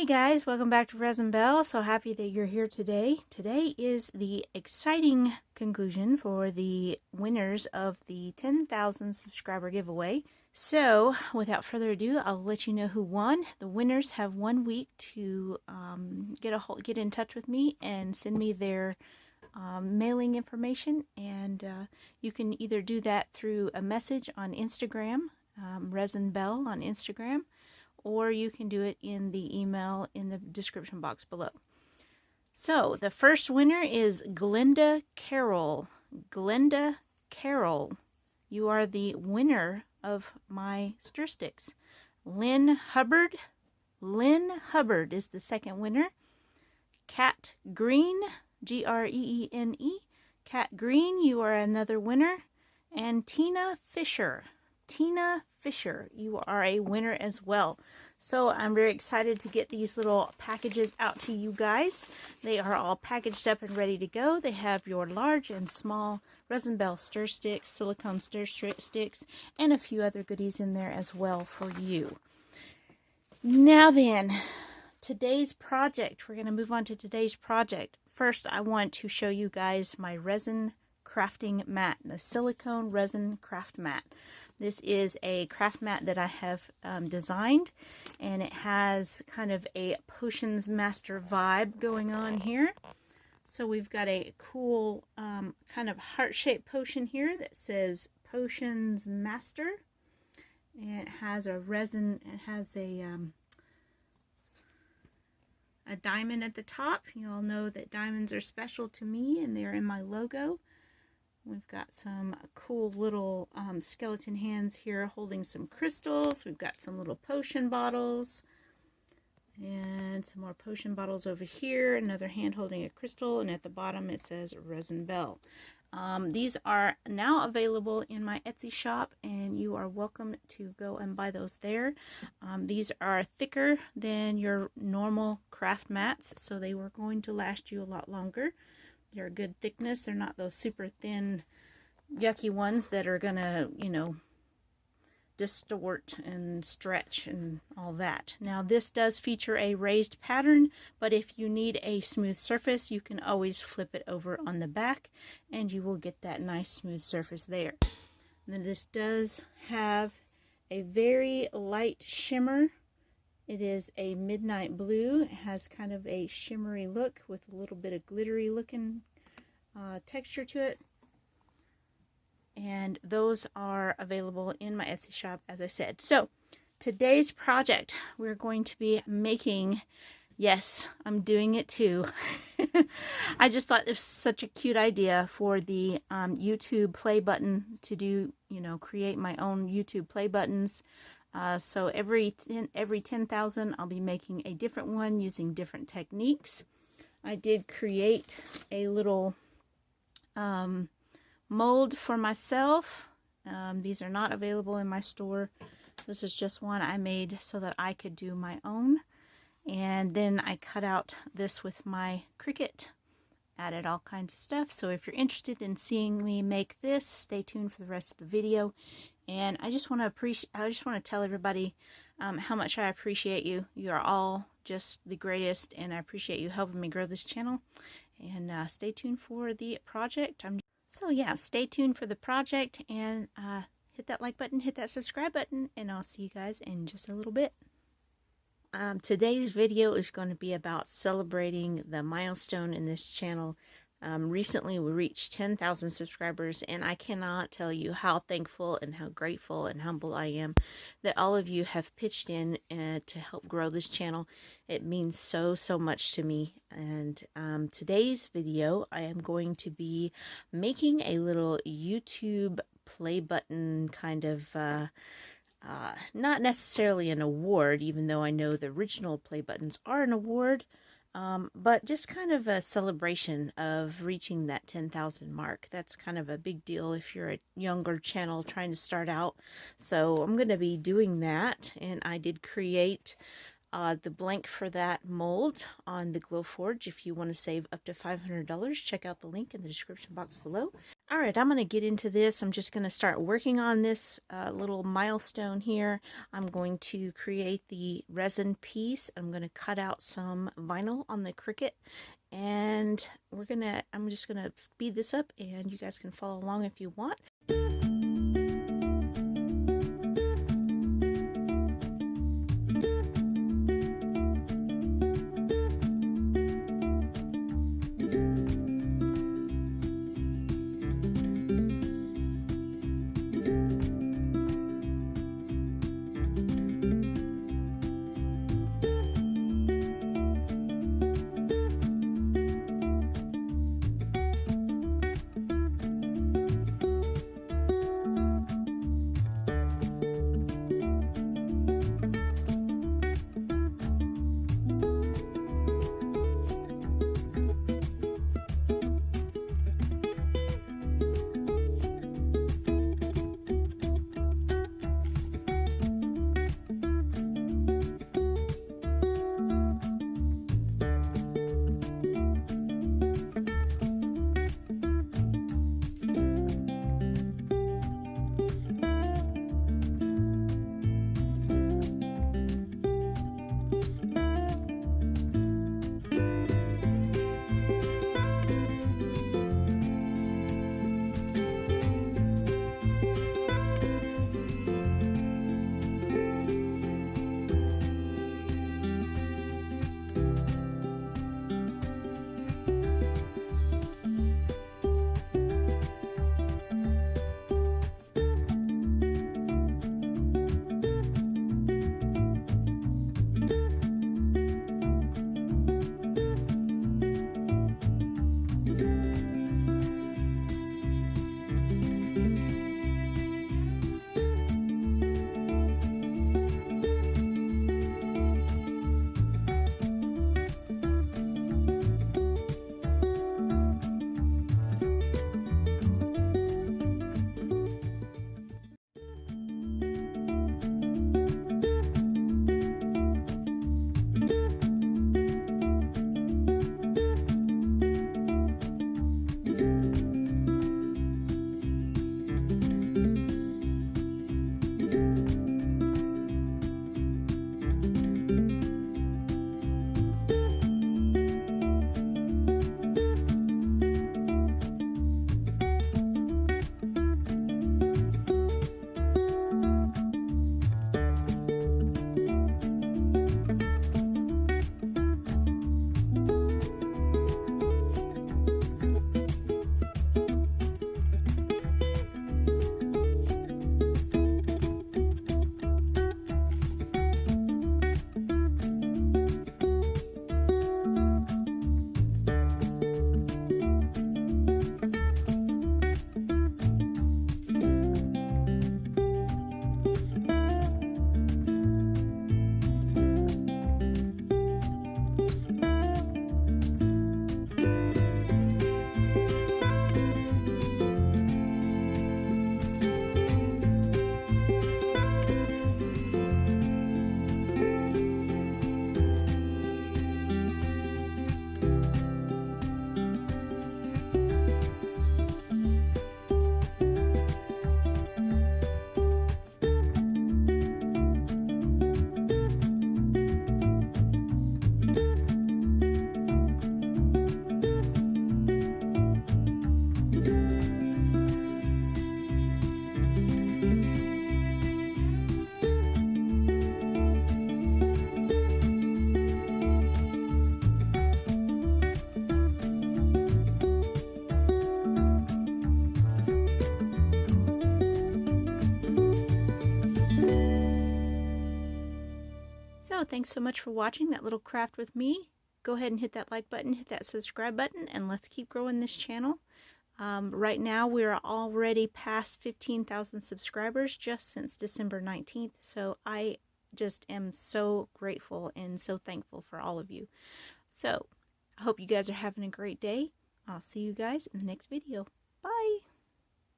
guys, welcome back to Resin Bell. So happy that you're here today. Today is the exciting conclusion for the winners of the 10,000 subscriber giveaway. So without further ado, I'll let you know who won. The winners have 1 week to get in touch with me and send me their mailing information, and you can either do that through a message on Instagram, Resin Bell on Instagram, or you can do it in the email in the description box below. So the first winner is Glenda Carroll. Glenda Carroll, you are the winner of my stir sticks. Lynn Hubbard is the second winner. Cat Green, Greene, Cat Green, you are another winner. And Tina Fisher, you are a winner as well. So I'm very excited to get these little packages out to you guys. They are all packaged up and ready to go. They have your large and small Resin Bell stir sticks, silicone stir sticks, and a few other goodies in there as well for you. Now then, today's project. We're going to move on to today's project. First, I want to show you guys my resin crafting mat, the silicone resin craft mat. This is a craft mat that I have designed, and it has kind of a Potions Master vibe going on here. So we've got a cool kind of heart-shaped potion here that says Potions Master, and it has a resin, it has a diamond at the top. You all know that diamonds are special to me, and they're in my logo. We've got some cool little skeleton hands here holding some crystals. We've got some little potion bottles and some more potion bottles over here. Another hand holding a crystal, and at the bottom it says Resin Bell. These are now available in my Etsy shop, and you are welcome to go and buy those there. These are thicker than your normal craft mats, so they were going to last you a lot longer. They're a good thickness. They're not those super thin, yucky ones that are gonna, you know, distort and stretch and all that. Now this does feature a raised pattern, but if you need a smooth surface, you can always flip it over on the back and you will get that nice smooth surface there. And then this does have a very light shimmer. It is a midnight blue. It has kind of a shimmery look with a little bit of glittery looking texture to it. And those are available in my Etsy shop, as I said. So today's project, we're going to be making, yes, I'm doing it too. I just thought it was such a cute idea for the YouTube play button to do, you know, create my own YouTube play buttons. So every 10,000 I'll be making a different one using different techniques. I did create a little mold for myself. These are not available in my store. This is just one I made so that I could do my own. And then I cut out this with my Cricut. Added all kinds of stuff. So if you're interested in seeing me make this, stay tuned for the rest of the video. And I just want to tell everybody how much I appreciate you. You are all just the greatest, and I appreciate you helping me grow this channel. And stay tuned for the project. So yeah, stay tuned for the project, and hit that like button, hit that subscribe button, and I'll see you guys in just a little bit. Today's video is going to be about celebrating the milestone in this channel. Recently we reached 10,000 subscribers, and I cannot tell you how thankful and how grateful and humble I am that all of you have pitched in to help grow this channel. It means so much to me. And today's video, I am going to be making a little YouTube play button kind of not necessarily an award, even though I know the original play buttons are an award, but just kind of a celebration of reaching that 10,000 mark. That's kind of a big deal if you're a younger channel trying to start out. So I'm going to be doing that, and I did create the blank for that mold on the Glowforge. If you want to save up to $500, check out the link in the description box below. Alright, I'm going to get into this. I'm just going to start working on this little milestone here. I'm going to create the resin piece. I'm going to cut out some vinyl on the Cricut, and I'm just going to speed this up, and you guys can follow along if you want. So thanks so much for watching that little craft with me. Go ahead and hit that like button, hit that subscribe button, and let's keep growing this channel. Right now we're already past 15,000 subscribers just since December 19th. So I just am so grateful and so thankful for all of you. So I hope you guys are having a great day. I'll see you guys in the next video.